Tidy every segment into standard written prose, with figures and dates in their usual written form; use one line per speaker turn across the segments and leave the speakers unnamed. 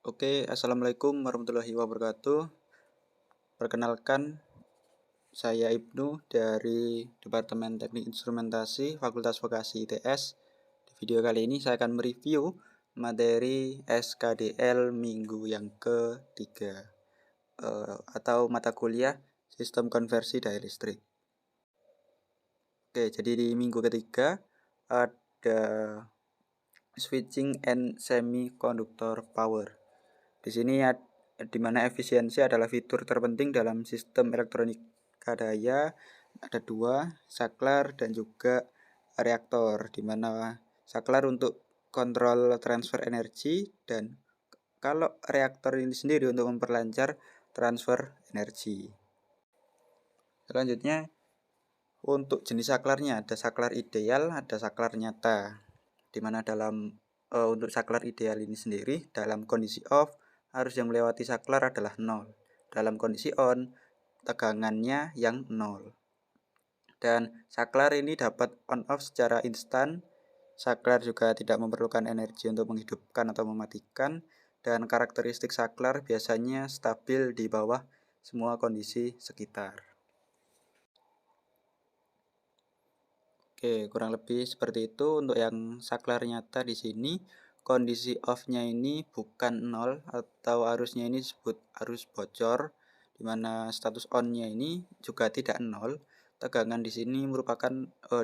Oke, Assalamualaikum warahmatullahi wabarakatuh. Perkenalkan, saya Ibnu dari Departemen Teknik Instrumentasi Fakultas Vokasi ITS. Di video kali ini saya akan mereview materi SKDL minggu yang ketiga atau mata kuliah Sistem Konversi Daya Listrik. Oke, jadi di minggu ketiga ada Switching and Semiconductor Power. Di sini di mana efisiensi adalah fitur terpenting dalam sistem elektronika daya. Ada dua, saklar dan juga reaktor, di mana saklar untuk kontrol transfer energi dan kalau reaktor ini sendiri untuk memperlancar transfer energi. Selanjutnya untuk jenis saklarnya ada saklar ideal, ada saklar nyata. Di mana untuk saklar ideal ini sendiri dalam kondisi off arus yang melewati saklar adalah 0. Dalam kondisi on, tegangannya yang 0. Dan saklar ini dapat on off secara instan. Saklar juga tidak memerlukan energi untuk menghidupkan atau mematikan. Dan karakteristik saklar biasanya stabil di bawah semua kondisi sekitar. Oke, kurang lebih seperti itu untuk yang saklar nyata di sini. Kondisi off-nya ini bukan 0 atau arusnya ini disebut arus bocor, di mana status on-nya ini juga tidak 0. Tegangan di sini merupakan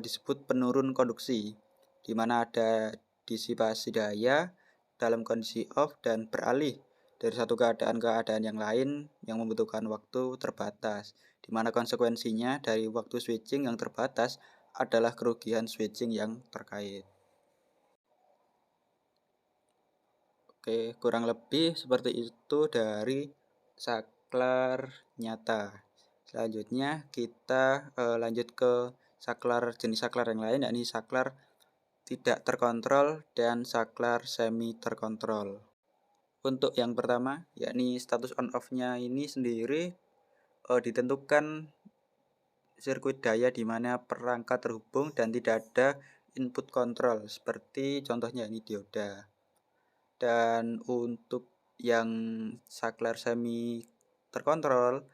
disebut penurun konduksi, di mana ada disipasi daya dalam kondisi off dan beralih dari satu keadaan ke keadaan yang lain yang membutuhkan waktu terbatas, di mana konsekuensinya dari waktu switching yang terbatas adalah kerugian switching yang terkait. Oke, kurang lebih seperti itu dari saklar nyata. Selanjutnya kita lanjut ke jenis saklar yang lain, yakni saklar tidak terkontrol dan saklar semi terkontrol. Untuk yang pertama, yakni status on off-nya ini sendiri ditentukan sirkuit daya di mana perangkat terhubung dan tidak ada input kontrol, seperti contohnya ini dioda. Dan untuk yang saklar semi terkontrol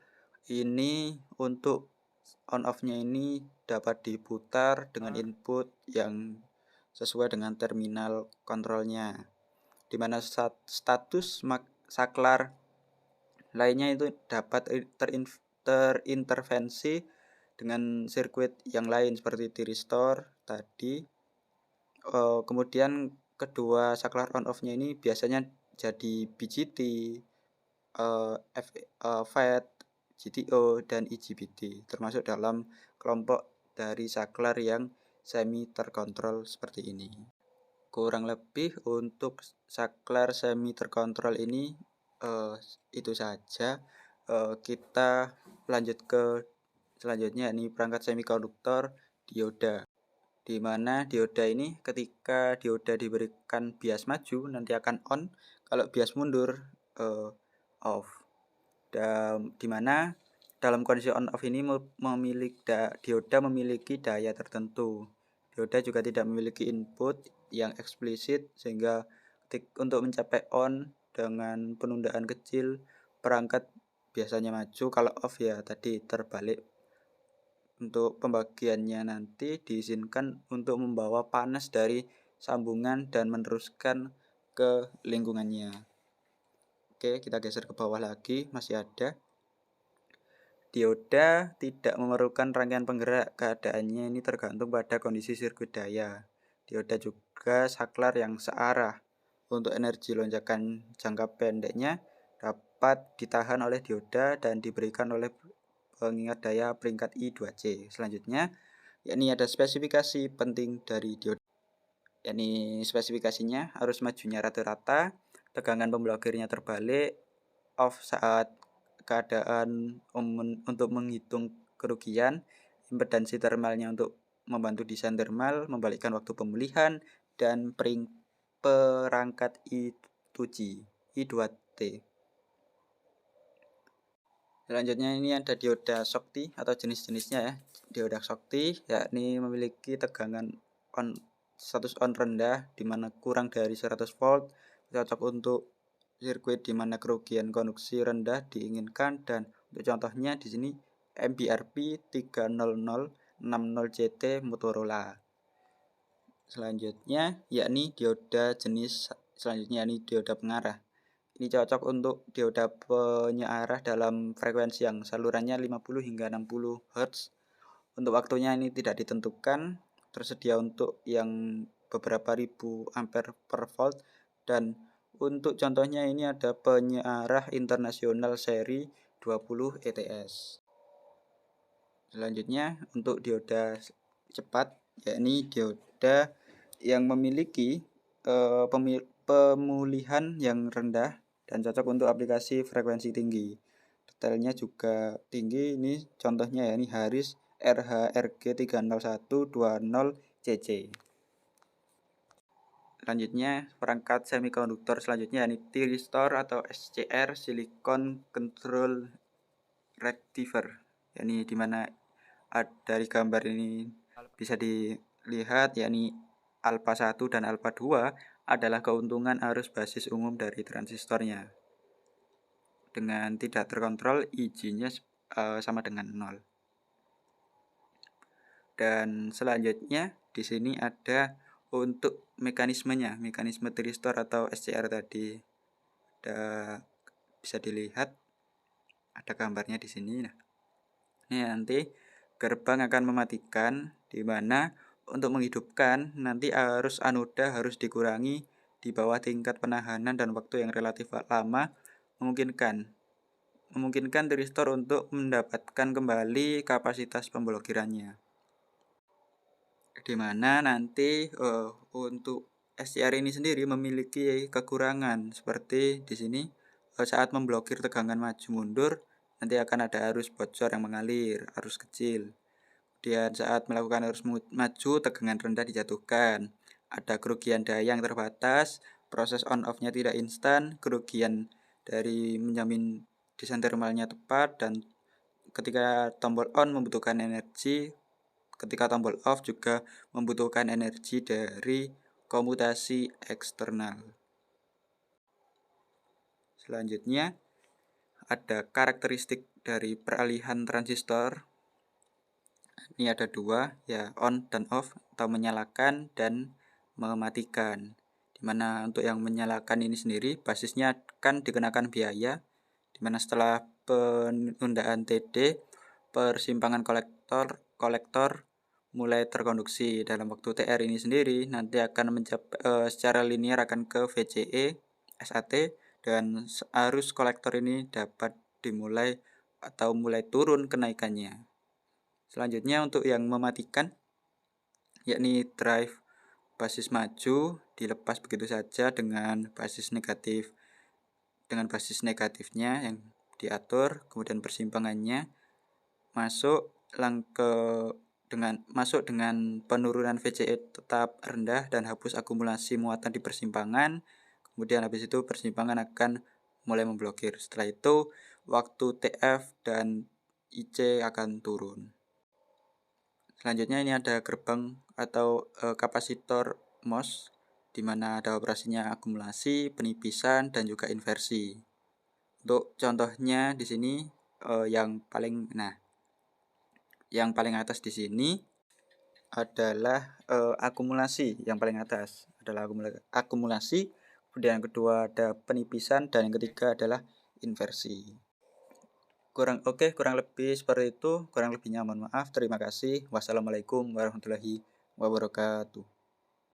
ini untuk on off-nya ini dapat diputar dengan input yang sesuai dengan terminal kontrolnya, di mana status saklar lainnya itu dapat terintervensi dengan sirkuit yang lain seperti thyristor tadi. Kemudian kedua saklar on off-nya ini biasanya jadi BGT, FET, GTO, dan IGBT, termasuk dalam kelompok dari saklar yang semi terkontrol seperti ini. Kurang lebih untuk saklar semi terkontrol ini itu saja. Kita lanjut ke selanjutnya, ini perangkat semikonduktor dioda, di mana dioda ini ketika dioda diberikan bias maju nanti akan on, kalau bias mundur off. Dan di mana dalam kondisi on off ini dioda memiliki daya tertentu. Dioda juga tidak memiliki input yang eksplisit, sehingga untuk mencapai on dengan penundaan kecil perangkat biasanya maju, kalau off ya tadi terbalik. Untuk pembagiannya nanti diizinkan untuk membawa panas dari sambungan dan meneruskan ke lingkungannya. Oke, kita geser ke bawah lagi, masih ada. Dioda tidak memerlukan rangkaian penggerak, keadaannya ini tergantung pada kondisi sirkuit daya. Dioda juga saklar yang searah. Untuk energi lonjakan jangka pendeknya dapat ditahan oleh dioda dan diberikan oleh pengingat daya peringkat I2C. Selanjutnya, yakni ada spesifikasi penting dari dioda. Yakni spesifikasinya arus majunya rata-rata, tegangan pemblokirnya terbalik, off saat keadaan untuk menghitung kerugian, impedansi thermalnya untuk membantu desain thermal, membalikkan waktu pemulihan, dan perangkat I2G, I2T. Selanjutnya ini ada dioda Shokti atau jenis-jenisnya ya. Dioda Shokti yakni memiliki tegangan status on rendah di mana kurang dari 100 volt, cocok untuk sirkuit di mana kerugian konduksi rendah diinginkan, dan untuk contohnya di sini MBRP 30060CT Motorola. Selanjutnya yakni dioda jenis selanjutnya yakni dioda pengarah. Ini cocok untuk dioda penyearah dalam frekuensi yang salurannya 50 hingga 60 Hz. Untuk waktunya ini tidak ditentukan, tersedia untuk yang beberapa ribu ampere per volt, dan untuk contohnya ini ada penyearah internasional seri 20 ETS. Selanjutnya untuk dioda cepat, yakni dioda yang memiliki pemulihan yang rendah dan cocok untuk aplikasi frekuensi tinggi. Detailnya juga tinggi. Ini contohnya ya, ini Harris RHRG 30120CC. Selanjutnya perangkat semikonduktor selanjutnya ini Thyristor atau SCR Silicon Control Rectifier. Ini dimana dari gambar ini bisa dilihat yakni alpha 1 dan alpha 2 adalah keuntungan arus basis umum dari transistornya. Dengan tidak terkontrol, IG-nya sama dengan 0. Dan selanjutnya di sini ada untuk mekanismenya, mekanisme thyristor atau SCR tadi. Bisa dilihat ada gambarnya di sini. Nah, ini nanti gerbang akan mematikan, di mana untuk menghidupkan nanti arus anoda harus dikurangi di bawah tingkat penahanan dan waktu yang relatif lama, memungkinkan thyristor untuk mendapatkan kembali kapasitas pemblokirannya. Di mana nanti untuk SCR ini sendiri memiliki kekurangan seperti di sini saat memblokir tegangan maju mundur nanti akan ada arus bocor yang mengalir, arus kecil. Kemudian saat melakukan arus maju tegangan rendah dijatuhkan. Ada kerugian daya yang terbatas, proses on off-nya tidak instan, kerugian dari menjamin desain thermalnya tepat, dan ketika tombol on membutuhkan energi, ketika tombol off juga membutuhkan energi dari komutasi eksternal. Selanjutnya ada karakteristik dari peralihan transistor. Ini ada dua, ya, on dan off atau menyalakan dan mematikan. Dimana untuk yang menyalakan ini sendiri basisnya akan dikenakan biaya, dimana setelah penundaan TD persimpangan kolektor mulai terkonduksi dalam waktu TR ini sendiri nanti akan secara linear akan ke VCE SAT, dan arus kolektor ini dapat dimulai atau mulai turun kenaikannya. Selanjutnya untuk yang mematikan yakni drive basis maju dilepas begitu saja dengan basis negatifnya yang diatur, kemudian persimpangannya masuk dengan penurunan VCE tetap rendah dan hapus akumulasi muatan di persimpangan. Kemudian habis itu persimpangan akan mulai memblokir. Setelah itu waktu TF dan IC akan turun. Selanjutnya ini ada gerbang atau kapasitor MOS, di mana ada operasinya akumulasi, penipisan, dan juga inversi. Untuk contohnya di sini yang paling atas di sini adalah akumulasi. Yang paling atas adalah akumulasi, kemudian yang kedua ada penipisan, dan yang ketiga adalah inversi. Kurang lebih seperti itu. Kurang lebihnya mohon maaf. Terima kasih. Wassalamualaikum warahmatullahi wabarakatuh.